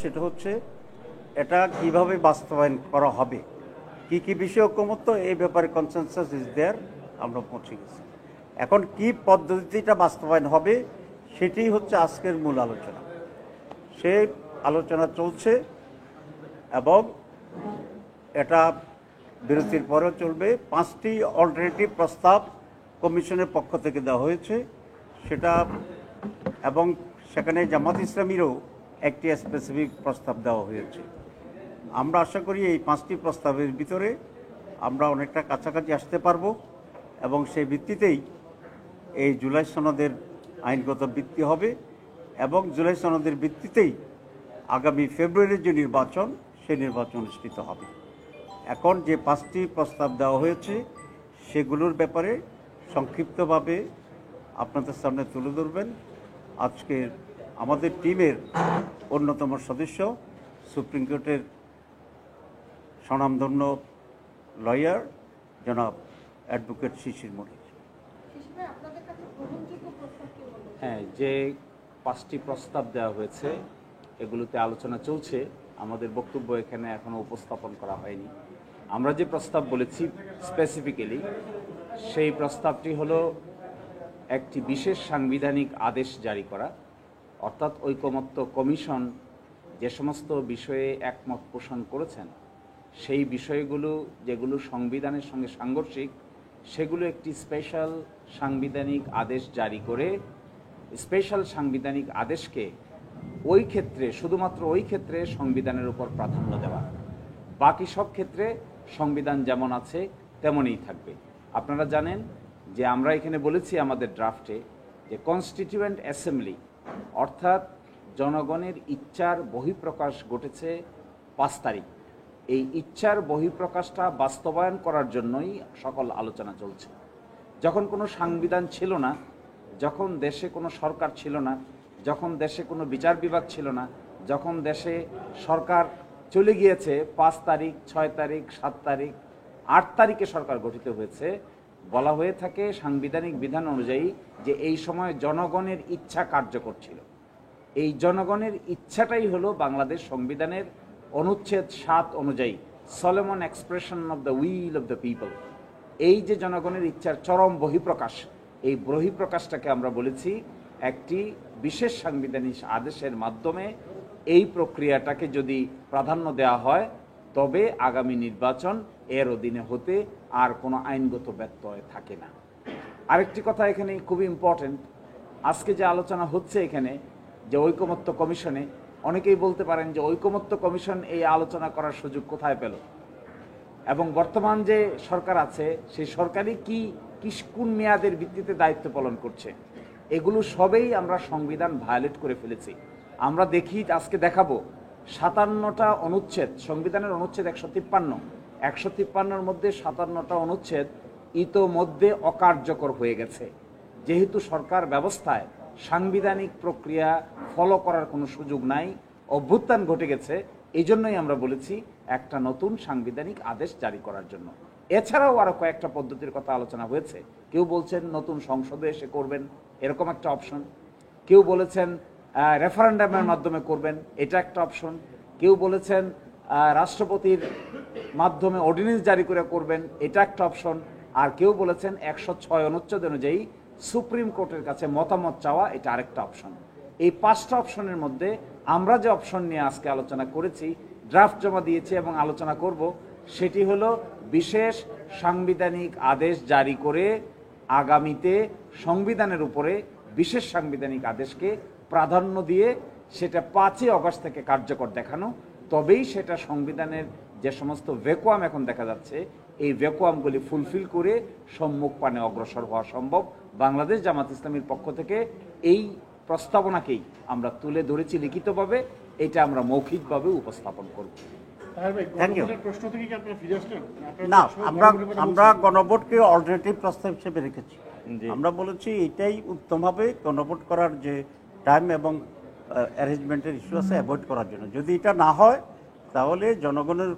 সেটা হচ্ছে এটা কিভাবে বাস্তবায়ন করা হবে, কি কি বিষয় ঐকমত্য, এই ব্যাপারে কনসেনসাস ইজ দেয়ার, আমরা পৌঁছে গেছি। এখন কি পদ্ধতিটা বাস্তবায়ন হবে সেটি হচ্ছে আজকের মূল আলোচনা। সেই আলোচনা চলছে এবং এটা বিরতির পরেও চলবে। 5টি অল্টারনেটিভ প্রস্তাব কমিশনের পক্ষ থেকে দেওয়া হয়েছে সেটা, এবং সেখানে জামাত ইসলামীরও একটি স্পেসিফিক প্রস্তাব দেওয়া হয়েছে। আমরা আশা করি এই 5টি প্রস্তাবের ভিতরে আমরা অনেকটা কাছাকাছি আসতে পারবো এবং সেই ভিত্তিতেই এই জুলাই সনদের আইনগত ভিত্তি হবে এবং জুলাই সনদের ভিত্তিতেই আগামী ফেব্রুয়ারির যে নির্বাচন, সেই নির্বাচন অনুষ্ঠিত হবে। এখন যে 5টি প্রস্তাব দেওয়া হয়েছে সেগুলোর ব্যাপারে সংক্ষিপ্তভাবে আপনাদের সামনে তুলে ধরবেন আজকের আমাদের টিমের অন্যতম সদস্য, সুপ্রিম কোর্টের স্বনামধন্য লয়ার জনাব অ্যাডভোকেট শিশির মল্লিক। হ্যাঁ, যে 5টি প্রস্তাব দেওয়া হয়েছে এগুলোতে আলোচনা চলছে। আমাদের বক্তব্য এখানে এখনো উপস্থাপন করা হয়নি। আমরা যে প্রস্তাব বলেছি স্পেসিফিক্যালি, সেই প্রস্তাবটি হলো একটি বিশেষ সাংবিধানিক আদেশ জারি করা, অর্থাৎ ঐকমত্য কমিশন যে সমস্ত বিষয়ে একমত পোষণ করেছেন সেই বিষয়গুলো যেগুলো সংবিধানের সঙ্গে সাংঘর্ষিক সেগুলো একটি স্পেশাল সাংবিধানিক আদেশ জারি করে স্পেশাল সাংবিধানিক আদেশকে ওই ক্ষেত্রে, শুধুমাত্র ওই ক্ষেত্রে সংবিধানের উপর প্রাধান্য দেওয়া, বাকি সব ক্ষেত্রে সংবিধান যেমন আছে তেমনই থাকবে। আপনারা জানেন যে আমরা এখানে বলেছি আমাদের ড্রাফটে যে কনস্টিটিউয়েন্ট অ্যাসেম্বলি অর্থাৎ জনগণের ইচ্ছার বহিঃপ্রকাশ ঘটেছে 5 তারিখ। এই ইচ্ছার বহিঃপ্রকাশটা বাস্তবায়ন করার জন্যই সকল আলোচনা চলছে। যখন কোনো সংবিধান ছিল না, যখন দেশে কোনো সরকার ছিল না, যখন দেশে কোনো বিচার বিভাগ ছিল না, যখন দেশে সরকার চলে গিয়েছে 5 তারিখ, 6 তারিখ, 7 তারিখ, 8 তারিখে সরকার গঠিত হয়েছে, বলা হয়ে থাকে সাংবিধানিক বিধান অনুযায়ী যে এই সময় জনগণের ইচ্ছা কার্যকর ছিল। এই জনগণের ইচ্ছাটাই হলো বাংলাদেশ সংবিধানের অনুচ্ছেদ 7 অনুযায়ী Solomon expression of the will of the people. এই যে জনগণের ইচ্ছার চরম বহিঃপ্রকাশ, এই বহিঃপ্রকাশটাকে আমরা বলেছি একটি বিশেষ সাংবিধানিক আদেশের মাধ্যমে এই প্রক্রিয়াটাকে যদি প্রাধান্য দেওয়া হয় তবে আগামী নির্বাচন এর অধীনে হতে আর কোনো আইনগত ব্যত্যয় থাকে না। আরেকটি কথা এখানে খুবই ইম্পর্টেন্ট, আজকে যে আলোচনা হচ্ছে এখানে যে ঐকমত্য কমিশনে, অনেকেই বলতে পারেন যে ঐকমত্য কমিশন এই আলোচনা করার সুযোগ কোথায় পেল, এবং বর্তমান যে সরকার আছে সেই সরকারই কোন মেয়াদের ভিত্তিতে দায়িত্ব পালন করছে। এগুলো সবেই আমরা সংবিধান ভায়োলেট করে ফেলেছি। আমরা দেখি, আজকে দেখাবো 57টা অনুচ্ছেদ, সংবিধানের অনুচ্ছেদ 153-153-র মধ্যে 57টা অনুচ্ছেদ ইতোমধ্যে অকার্যকর হয়ে গেছে। যেহেতু সরকার ব্যবস্থায় সাংবিধানিক প্রক্রিয়া ফলো করার কোনো সুযোগ নাই, অভ্যুত্থান ঘটে গেছে, এই জন্যই আমরা বলেছি একটা নতুন সাংবিধানিক আদেশ জারি করার জন্য। এছাড়াও আরও কয়েকটা পদ্ধতির কথা আলোচনা হয়েছে। কেউ বলছেন নতুন সংসদে এসে করবেন, এরকম একটা অপশন। কেউ বলেছেন রেফারেন্ডামের মাধ্যমে করবেন, এটা একটা অপশন। কেউ বলেছেন রাষ্ট্রপতির মাধ্যমে অর্ডিন্যান্স জারি করে করবেন, এটা একটা অপশন। আর কেউ বলেছেন 106 অনুচ্ছেদ অনুযায়ী সুপ্রিম কোর্টের কাছে মতামত চাওয়া, এটা আরেকটা অপশন। এই 5টা অপশনের মধ্যে আমরা যে অপশন নিয়ে আজকে আলোচনা করেছি, ড্রাফট জমা দিয়েছি এবং আলোচনা করব, সেটি হলো বিশেষ সাংবিধানিক আদেশ জারি করে আগামীতে সংবিধানের উপরে বিশেষ সাংবিধানিক আদেশকে প্রাধান্য দিয়ে সেটা 5ই আগস্ট থেকে কার্যকর দেখানো। তবেই সেটা সংবিধানের যে সমস্ত ভ্যাকুয়াম এখন দেখা যাচ্ছে, এই ভ্যাকুয়ামগুলি ফুলফিল করে সম্মুখ পানে অগ্রসর হওয়া সম্ভব। বাংলাদেশ জামাত ইসলামীর পক্ষ থেকে এই প্রস্তাবনাকেই আমরা তুলে ধরেছি লিখিতভাবে, এটা আমরা মৌখিকভাবে উপস্থাপন করব। না, আমরা গণভোটকে অল্টারনেটিভ প্রস্তাব হিসেবে রেখেছি। আমরা বলেছি এটাই উত্তম হবে গণভোট করার যে টাইম এবং অ্যারেঞ্জমেন্টের ইস্যু আছে অ্যাভয়েড করার জন্য। যদি এটা না হয় তাহলে জনগণের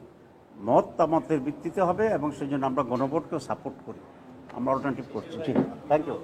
মতামতের ভিত্তিতে হবে এবং সেই জন্য আমরা গণভোটকেও সাপোর্ট করি, আমরা অল্টারনেটিভ করছি। ঠিক, থ্যাংক ইউ।